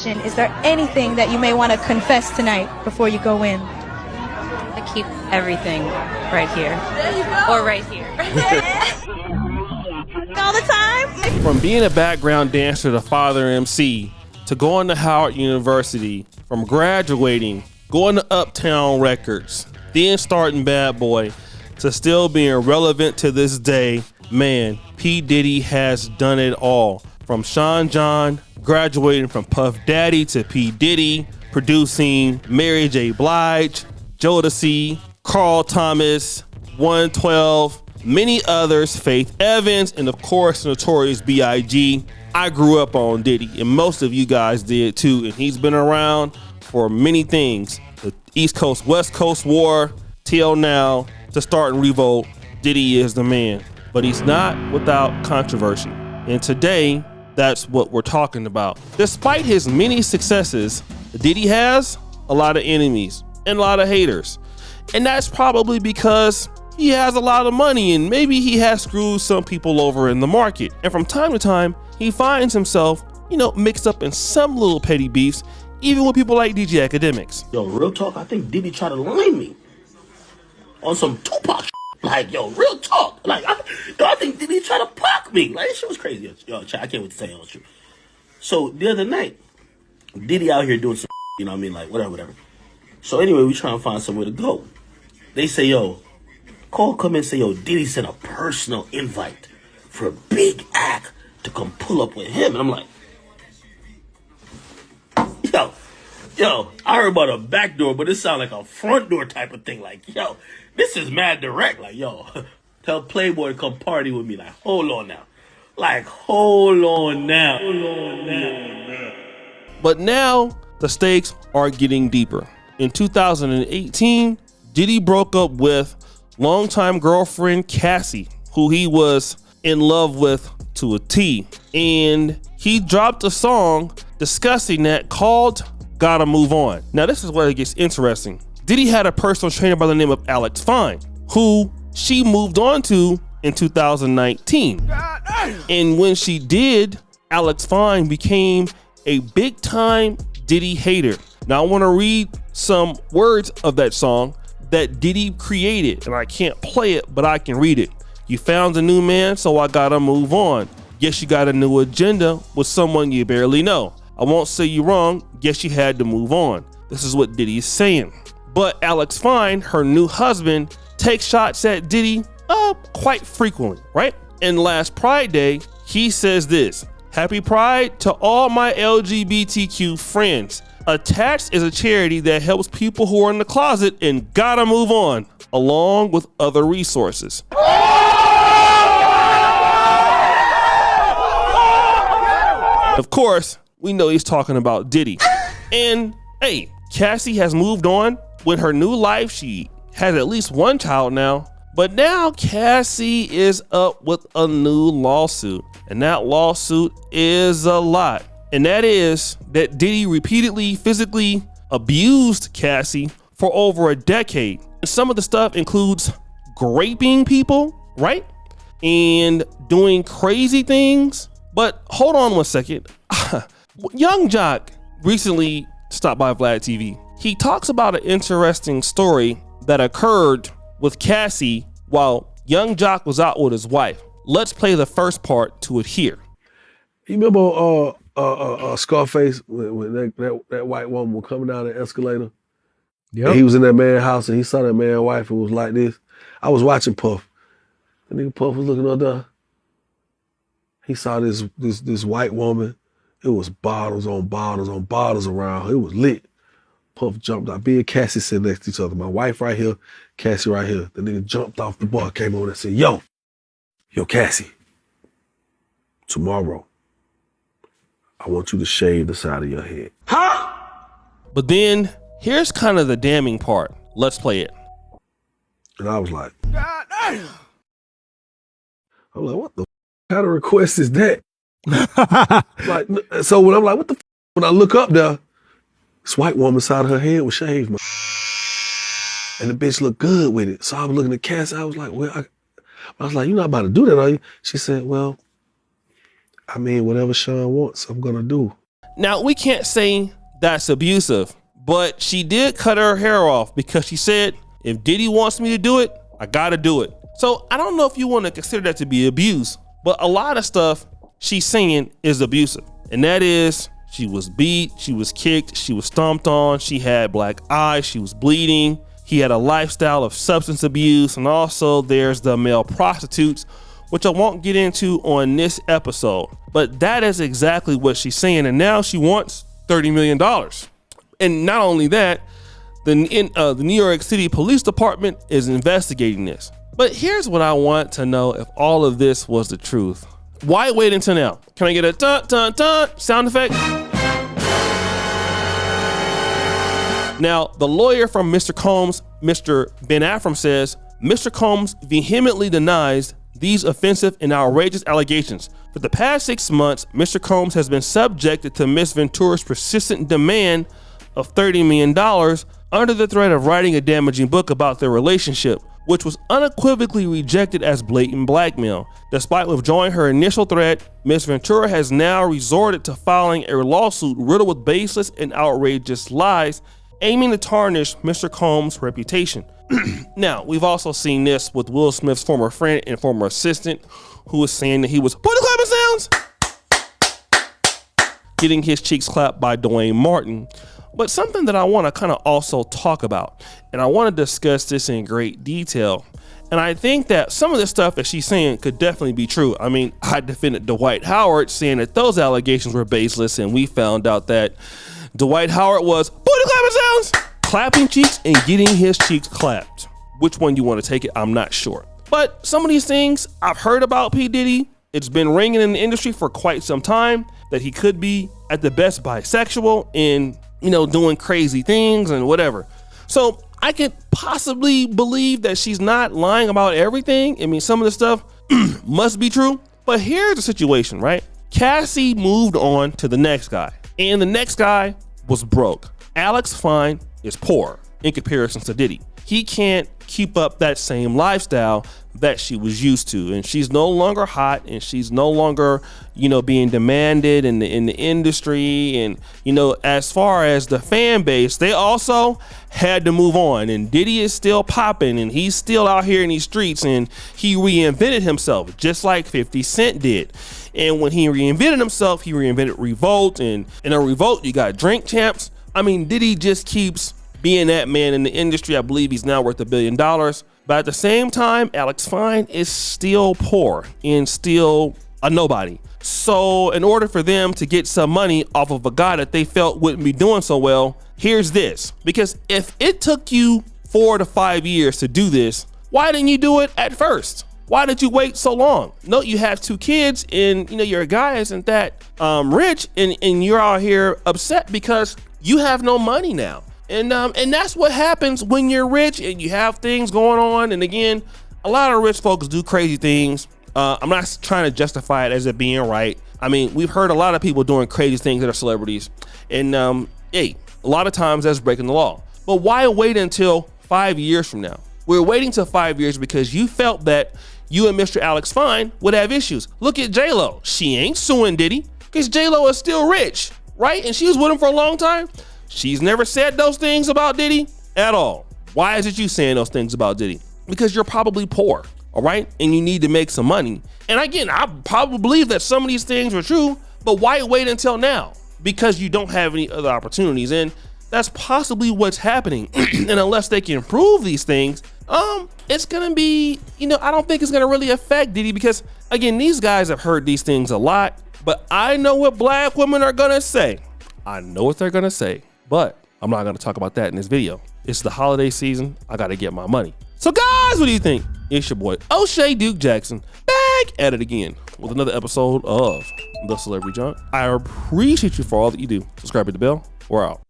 Is there anything that you may want to confess tonight before you go in? I keep everything right here. There you go. Or right here. All the time? From being a background dancer to father MC, to going to Howard University, from graduating, going to Uptown Records, then starting Bad Boy, to still being relevant to this day, man, P. Diddy has done it all. From Sean John, graduating from Puff Daddy to P. Diddy, producing Mary J. Blige, Jodeci, Carl Thomas, 112, many others, Faith Evans, and of course Notorious B.I.G. I grew up on Diddy, and most of you guys did too, and he's been around for many things. The East Coast West Coast war till now, to start and revolt, Diddy is the man. But he's not without controversy, and today that's what we're talking about. Despite his many successes, Diddy has a lot of enemies and a lot of haters, and that's probably because he has a lot of money and maybe he has screwed some people over in the market. And from time to time, he finds himself, mixed up in some little petty beefs, even with people like DJ Academics. Yo, real talk, I think Diddy tried to line me on some Tupac shit. Like, yo, real talk. Like, I think Diddy tried to pock me. Like, this shit was crazy. Yo, I can't wait to tell you all the truth. So, the other night, Diddy out here doing some like, whatever. So, anyway, we trying to find somewhere to go. They say, yo, call come in and say, yo, Diddy sent a personal invite for a big act to come pull up with him. And I'm like, yo, I heard about a back door, but it sounded like a front door type of thing. Like, yo, this is mad direct. Like, yo, tell Playboy to come party with me. Like, hold on now. But now the stakes are getting deeper. In 2018, Diddy broke up with longtime girlfriend Cassie, who he was in love with to a T. And he dropped a song discussing that called Gotta Move On. Now, this is where it gets interesting. Diddy had a personal trainer by the name of Alex Fine, who she moved on to in 2019. And when she did, Alex Fine became a big time Diddy hater. Now, I want to read some words of that song that Diddy created, and I can't play it, but I can read it. You found a new man, so I gotta move on. Guess you got a new agenda with someone you barely know. I won't say you wrong, guess you had to move on. This is what Diddy is saying. But Alex Fine, her new husband, takes shots at Diddy quite frequently, right? And last Pride Day, he says this: Happy Pride to all my LGBTQ friends. Attached is a charity that helps people who are in the closet and gotta move on, along with other resources. Of course, we know he's talking about Diddy. And hey, Cassie has moved on with her new life. She has at least one child now. But now Cassie is up with a new lawsuit. And that lawsuit is a lot. And that is that Diddy repeatedly physically abused Cassie for over a decade. And some of the stuff includes raping people, right? And doing crazy things. But hold on one second. Young Jock recently stopped by Vlad TV. He talks about an interesting story that occurred with Cassie while Young Jock was out with his wife. Let's play the first part to it here. You remember Scarface when that white woman was coming down the escalator? Yeah. He was in that man's house and he saw that man's wife and was like this. I was watching Puff. The nigga Puff was looking up there. He saw this white woman. It was bottles on bottles on bottles around her. It was lit. Puff jumped out. Me and Cassie sitting next to each other. My wife right here, Cassie right here. The nigga jumped off the bar, came over and said, yo, Cassie, tomorrow, I want you to shave the side of your head. Huh? But then here's kind of the damning part. Let's play it. And I was like, God damn. I'm like, what the kind of request is that? Like, so when I'm like, what the when I look up there, this white woman's side of her head was shaved, man. And the bitch looked good with it. So I was looking at Cassie. I was like, well, I was like, you're not about to do that, are you? She said, well, I mean, whatever Sean wants, I'm gonna do. Now, we can't say that's abusive, but she did cut her hair off because she said, if Diddy wants me to do it, I gotta do it. So I don't know if you want to consider that to be abuse, but a lot of stuff she's saying is abusive. And that is, she was beat, she was kicked, she was stomped on, she had black eyes, she was bleeding. He had a lifestyle of substance abuse, and also there's the male prostitutes, which I won't get into on this episode. But that is exactly what she's saying, and now she wants $30 million. And not only that, the New York City Police Department is investigating this. But here's what I want to know: if all of this was the truth, why wait until now? Can I get a dun dun dun sound effect? Now, the lawyer from Mr. Combs, Mr. Ben Affram, says Mr. Combs vehemently denies these offensive and outrageous allegations. For the past 6 months, Mr. Combs has been subjected to Miss Ventura's persistent demand of $30 million under the threat of writing a damaging book about their relationship, which was unequivocally rejected as blatant blackmail. Despite withdrawing her initial threat, Miss Ventura has now resorted to filing a lawsuit riddled with baseless and outrageous lies, aiming to tarnish Mr. Combs' reputation. Now, we've also seen this with Will Smith's former friend and former assistant, who was saying that he was getting his cheeks clapped by Dwayne Martin. But something that I want to kind of also talk about, and I want to discuss this in great detail, and I think that some of the stuff that she's saying could definitely be true. I mean, I defended Dwight Howard, saying that those allegations were baseless, and we found out that Dwight Howard was clapping cheeks and getting his cheeks clapped. Which one you want to take it, I'm not sure. But some of these things I've heard about P. Diddy. It's been ringing in the industry for quite some time that he could be at the best bisexual and, you know, doing crazy things and whatever. So I could possibly believe that she's not lying about everything. I mean, some of the stuff must be true. But here's the situation, right? Cassie moved on to the next guy, and the next guy was broke. Alex Fine is poor in comparison to Diddy. He can't keep up that same lifestyle that she was used to, and she's no longer hot, and she's no longer, you know, being demanded in the industry. And, you know, as far as the fan base, they also had to move on, and Diddy is still popping, and he's still out here in these streets, and he reinvented himself just like 50 Cent did. And when he reinvented himself, he reinvented Revolt, and in a Revolt you got Drink Champs. I mean, Diddy just keeps being that man in the industry. I believe he's now worth $1 billion. But at the same time, Alex Fine is still poor and still a nobody. So in order for them to get some money off of a guy that they felt wouldn't be doing so well, here's this. Because if it took you 4 to 5 years to do this, why didn't you do it at first? Why did you wait so long? No, you have 2 kids, and, you know, your guy isn't that rich, and you're out here upset because you have no money now. And that's what happens when you're rich and you have things going on. And again, a lot of rich folks do crazy things. I'm not trying to justify it as it being right. I mean, we've heard a lot of people doing crazy things that are celebrities. And hey, a lot of times that's breaking the law. But why wait until 5 years from now? We're waiting till 5 years because you felt that you and Mr. Alex Fine would have issues. Look at J-Lo. She ain't suing Diddy because J-Lo is still rich, right? And she was with him for a long time. She's never said those things about Diddy at all. Why is it you saying those things about Diddy? Because you're probably poor, all right? And you need to make some money. And again, I probably believe that some of these things are true, but why wait until now? Because you don't have any other opportunities. And that's possibly what's happening. And unless they can prove these things, it's gonna be, you know, I don't think it's gonna really affect Diddy because, again, these guys have heard these things a lot, but I know what black women are gonna say. I know what they're gonna say. But I'm not going to talk about that in this video. It's the holiday season. I got to get my money. So guys, what do you think? It's your boy, O'Shea Duke Jackson, back at it again with another episode of The Celebrity Junk. I appreciate you for all that you do. Subscribe to the bell. We're out.